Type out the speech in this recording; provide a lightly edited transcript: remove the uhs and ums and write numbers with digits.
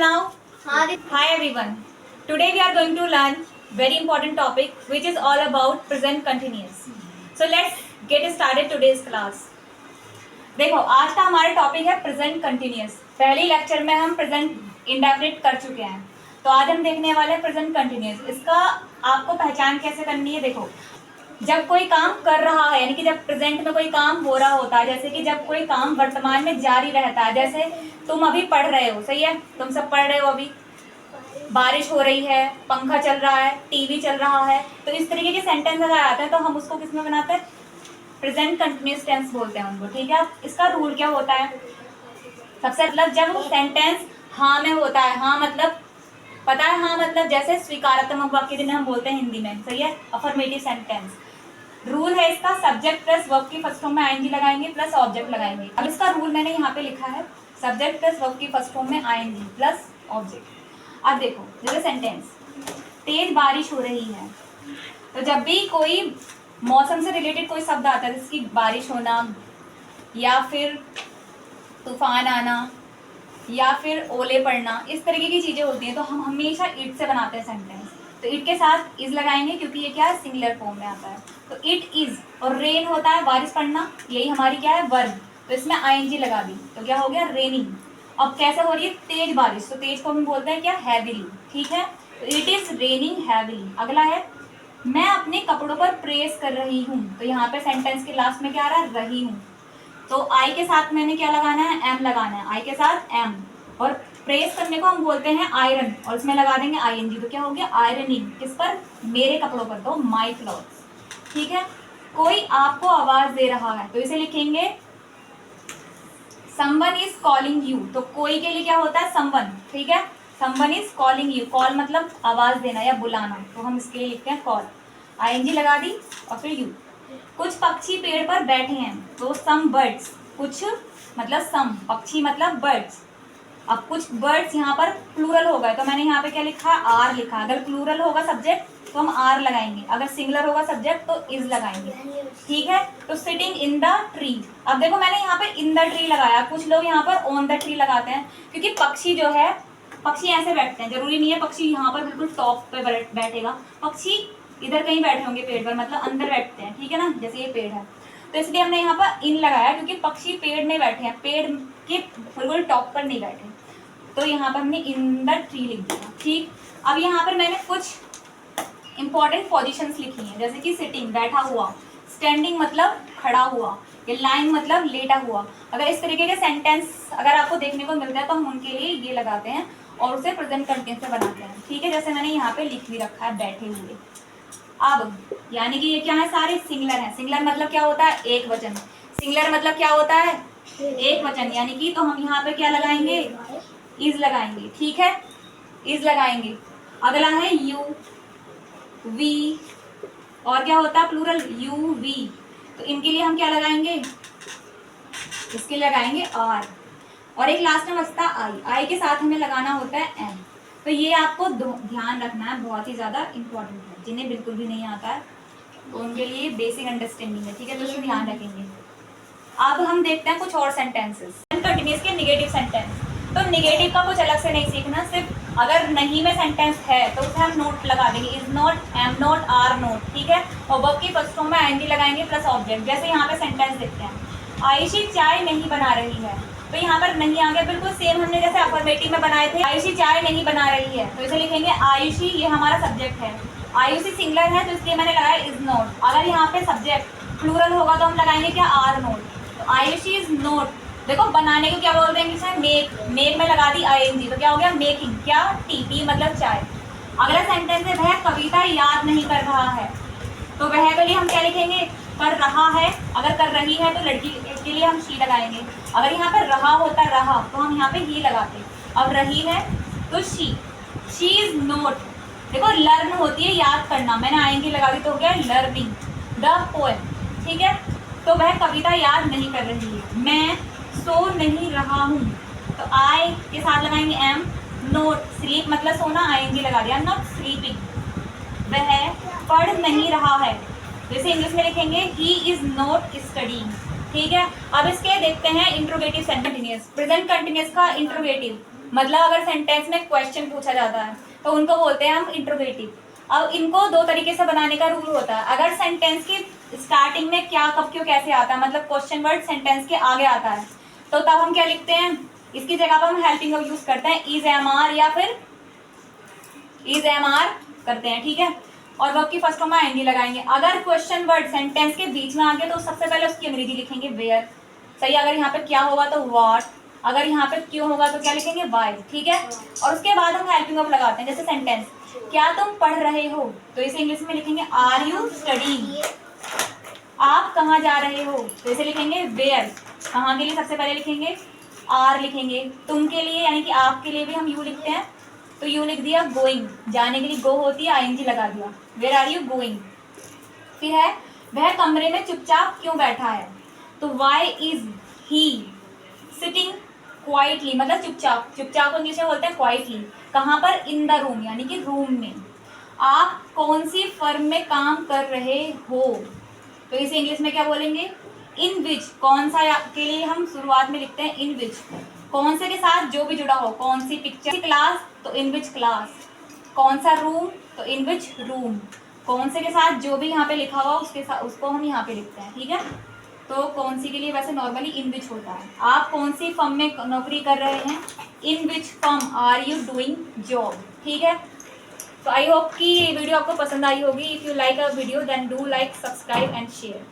now? Hi everyone. Today we are going to learn very important topic which is all about present continuous. So let's get started today's class. देखो आज का हमारा topic है present continuous. पहले lecture में हम present indefinite कर चुके हैं, तो आज हम देखने वाले हैं प्रेजेंट कंटिन्यूअस। इसका आपको पहचान कैसे करनी है, देखो जब कोई काम कर रहा है यानी कि जब प्रेजेंट में कोई काम हो रहा होता है, जैसे कि जब कोई काम वर्तमान में जारी रहता है, जैसे तुम अभी पढ़ रहे हो, सही है, तुम सब पढ़ रहे हो, अभी बारिश हो रही है, पंखा चल रहा है, टीवी चल रहा है, तो इस तरीके के सेंटेंस अगर आते हैं तो हम उसको किस में बनाते हैं, प्रेजेंट कंटिन्यूअस टेंस बोलते हैं उनको। ठीक है, इसका रूल क्या होता है, सबसे मतलब जब सेंटेंस हाँ में होता है, हाँ मतलब पता है, हाँ मतलब जैसे स्वीकारात्मक वाक्य जिन्हें हम बोलते हैं हिंदी में, सही है, अफर्मेटिव सेंटेंस। रूल है इसका, सब्जेक्ट प्लस वर्ब की फर्स्ट फॉर्म में आईएनजी लगाएंगे प्लस ऑब्जेक्ट लगाएंगे। अब इसका रूल मैंने यहाँ पे लिखा है, सब्जेक्ट प्लस वर्ब की फर्स्ट फॉर्म में आईएनजी प्लस ऑब्जेक्ट। अब देखो जैसे सेंटेंस तेज बारिश हो रही है, तो जब भी कोई मौसम से रिलेटेड कोई शब्द आता है, जैसे कि बारिश होना या फिर तूफान आना या फिर ओले पड़ना, इस तरीके की चीजें होती हैं, तो हम हमेशा इट से बनाते हैं सेंटेंस। तो इट के साथ इज लगाएंगे क्योंकि ये क्या है, सिंगुलर फॉर्म में आता है। तो इट इज, और रेन होता है बारिश पड़ना, यही हमारी क्या है, वर्ब, तो इसमें आईएनजी लगा दी, तो क्या हो गया, रेनिंग। अब कैसे हो रही है, तेज बारिश, तो तेज को हम बोलते हैं क्या, हैविली। ठीक है, तो इट इज रेनिंग हैविली। अगला है मैं अपने कपड़ों पर प्रेस कर रही हूँ, तो यहाँ पे सेंटेंस के लास्ट में क्या आ रहा है, रही हूँ, तो आई के साथ मैंने क्या लगाना है, एम लगाना है, आई के साथ एम। और प्रेस करने को हम बोलते हैं आयरन, और इसमें लगा देंगे आईएनजी, तो क्या हो गया, आयरनिंग, किस पर, मेरे कपड़ों पर, तो माई क्लॉथ्स। ठीक है, कोई आपको आवाज दे रहा है, तो इसे लिखेंगे समवन इज कॉलिंग यू, तो कोई के लिए क्या होता है, समवन। ठीक है, someone is calling you, call मतलब आवाज देना या बुलाना, तो हम इसके लिए लिखते हैं कॉल, आईएनजी लगा दी और फिर यू। कुछ पक्षी पेड़ पर बैठे हैं, तो सम बर्ड्स, कुछ मतलब सम, पक्षी मतलब बर्ड्स। अब कुछ बर्ड्स यहाँ पर प्लूरल होगा, तो मैंने यहाँ पे क्या लिखा, आर लिखा। अगर प्लूरल होगा सब्जेक्ट तो हम आर लगाएंगे, अगर सिंगुलर होगा सब्जेक्ट तो इज लगाएंगे। ठीक है, तो सिटिंग इन द ट्री, अब देखो मैंने यहाँ पे इन द ट्री लगाया, कुछ लोग यहाँ पर ऑन द ट्री लगाते हैं, क्योंकि पक्षी जो है, पक्षी ऐसे बैठते हैं, जरूरी नहीं है पक्षी यहाँ पर बिल्कुल टॉप पे बैठेगा, पक्षी इधर कहीं बैठे होंगे पेड़ पर, मतलब अंदर बैठते हैं। ठीक है ना, जैसे ये पेड़ है, तो इसलिए हमने यहाँ पर इन लगाया, क्योंकि पक्षी पेड़ में बैठे हैं, पेड़ के बिल्कुल टॉप पर नहीं बैठे, तो यहाँ पर हमने इन द ट्री लिख दिया। ठीक, अब यहाँ पर मैंने कुछ इंपॉर्टेंट पोजीशंस लिखी हैं, जैसे कि सिटिंग बैठा हुआ, स्टैंडिंग मतलब खड़ा हुआ, या लाइन मतलब लेटा हुआ। अगर इस तरीके के सेंटेंस अगर आपको देखने को मिलता है तो हम उनके लिए ये लगाते हैं और उसे प्रेजेंट कंटिन्यूअस से बनाते हैं। ठीक है, जैसे मैंने यहाँ पे लिख भी रखा है, बैठे हुए। अब यानी कि ये क्या है, सारे सिंगुलर हैं। सिंगुलर मतलब क्या होता है, एक वचन। सिंगुलर मतलब क्या होता है, एक वचन, यानी कि तो हम यहाँ पे क्या लगाएंगे, इज लगाएंगे। ठीक है, इज लगाएंगे। अगला है यू, वी, और क्या होता है प्लूरल, यू वी, तो इनके लिए हम क्या लगाएंगे, इसके लिए लगाएंगे आर, और एक लास्ट में बचता आई, आई के साथ हमें लगाना होता है एम। तो ये आपको ध्यान रखना है, बहुत ही ज़्यादा इंपॉर्टेंट है। जिन्हें बिल्कुल भी नहीं आता है तो उनके लिए बेसिक अंडरस्टैंडिंग है। ठीक है, तो इसको ध्यान रखेंगे। अब हम देखते हैं कुछ और सेंटेंसेस, कंटिन्यूअस के निगेटिव सेंटेंस। तो निगेटिव का कुछ अलग से नहीं सीखना, सिर्फ अगर नहीं में सेंटेंस है तो उसे हम नोट लगा देंगे, is not, am not, are not. ठीक है, और वर्ब की फर्स्ट फॉर्म में आईएनजी लगाएंगे प्लस ऑब्जेक्ट। जैसे यहाँ पे सेंटेंस देखते हैं, आयुषी चाय नहीं बना रही है, तो यहाँ पर नहीं आ गया, बिल्कुल सेम हमने जैसे अफर्मेटिव में बनाए थे, आयुषी चाय नहीं बना रही है, तो इसे लिखेंगे आयुषी, ये हमारा सब्जेक्ट है। आयुषी सिंगुलर है तो इसलिए मैंने लगाया इज नॉट। अगर यहाँ पे सब्जेक्ट प्लूरल होगा तो हम लगाएंगे क्या, आर नॉट, तो आयुषी इज नॉट। देखो बनाने को क्या बोलते हैं इंग्लिश में, मेक, मेक में लगा दी आईएनजी, तो क्या हो गया, मेकिंग, क्या, टी मतलब चाय। अगला सेंटेंस है वह कविता याद नहीं कर रहा है, तो वह के लिए हम क्या लिखेंगे, कर रहा है। अगर कर रही है तो लड़की के लिए हम शी लगाएंगे। अगर यहाँ पर रहा होता रहा तो हम यहाँ पे ही लगाते। अब रही है तो शी इज नोट। देखो लर्न होती है याद करना, मैंने आएंगे लगा दी तो हो गया लर्निंग द पोएम। ठीक है, तो वह कविता याद नहीं कर रही है। मैं सो नहीं रहा हूँ, तो आई के साथ लगाएंगे एम। नोट, स्लीप मतलब सोना, आएंगे लगा दिया, नॉट स्लीपिंग। वह पढ़ नहीं रहा है, जैसे इंग्लिश में लिखेंगे ही इज नॉट स्टडीइंग। ठीक है, अब इसके देखते हैं इंट्रोगेटिव सेंटेंस, प्रेजेंट कंटिन्यूअस का इंट्रोगेटिव। मतलब अगर सेंटेंस में क्वेश्चन पूछा जाता है तो उनको बोलते हैं हम इंट्रोगेटिव। अब इनको दो तरीके से बनाने का रूल होता है। अगर सेंटेंस की स्टार्टिंग में क्या, कब, क्यों, कैसे आता है, मतलब क्वेश्चन वर्ड सेंटेंस के आगे आता है, तो तब हम क्या लिखते हैं, इसकी जगह पर हम हेल्पिंग वर्ब यूज करते हैं, इज एम आर या फिर इज एम आर करते हैं, ठीक है। और वर्ब की फर्स्ट फॉर्म में आईएनजी लगाएंगे। अगर क्वेश्चन वर्ड सेंटेंस के बीच में आ गया तो सबसे पहले उसकी अंग्रेजी लिखेंगे वेयर, सही। अगर यहाँ पे क्या होगा तो व्हाट, अगर यहाँ पे क्यों होगा तो क्या लिखेंगे वाई, ठीक है। और उसके बाद हम हेल्पिंग वर्ब लगाते हैं। जैसे सेंटेंस, क्या तुम पढ़ रहे हो, तो इसे इंग्लिश में लिखेंगे आर यू स्टडीइंग। आप कहाँ जा रहे हो, तो इसे लिखेंगे वेयर। कहाँ के लिए सबसे पहले लिखेंगे आर लिखेंगे। तुम के लिए यानी कि आपके लिए भी हम यू लिखते हैं, तो यू लिख दिया। गोइंग, जाने के लिए गो होती है, आईएनजी लगा दिया। Where are you going. फिर है वह कमरे में चुपचाप क्यों बैठा है, तो why is he sitting quietly, मतलब चुपचाप। चुपचाप को इंग्लिश में बोलते हैं क्वाइटली। कहाँ पर, इन द रूम, यानी कि रूम में। आप कौन सी फर्म में काम कर रहे हो, तो इसे इंग्लिश में क्या बोलेंगे, इन विच। कौन सा के लिए हम शुरुआत में लिखते हैं इन विच, कौन से के साथ जो भी जुड़ा हो, कौन सी पिक्चर, क्लास तो इन विच क्लास, कौन सा रूम तो इन विच रूम, कौन से के साथ जो भी यहाँ पे लिखा हुआ उसके साथ उसको हम यहाँ पे लिखते हैं, ठीक है। तो कौन सी के लिए वैसे नॉर्मली इन विच होता है। आप कौन सी फर्म में नौकरी कर रहे हैं, in which firm are you doing job, ठीक है। तो आई होप कि ये वीडियो आपको पसंद आई होगी। If you like a video then do like, subscribe and share.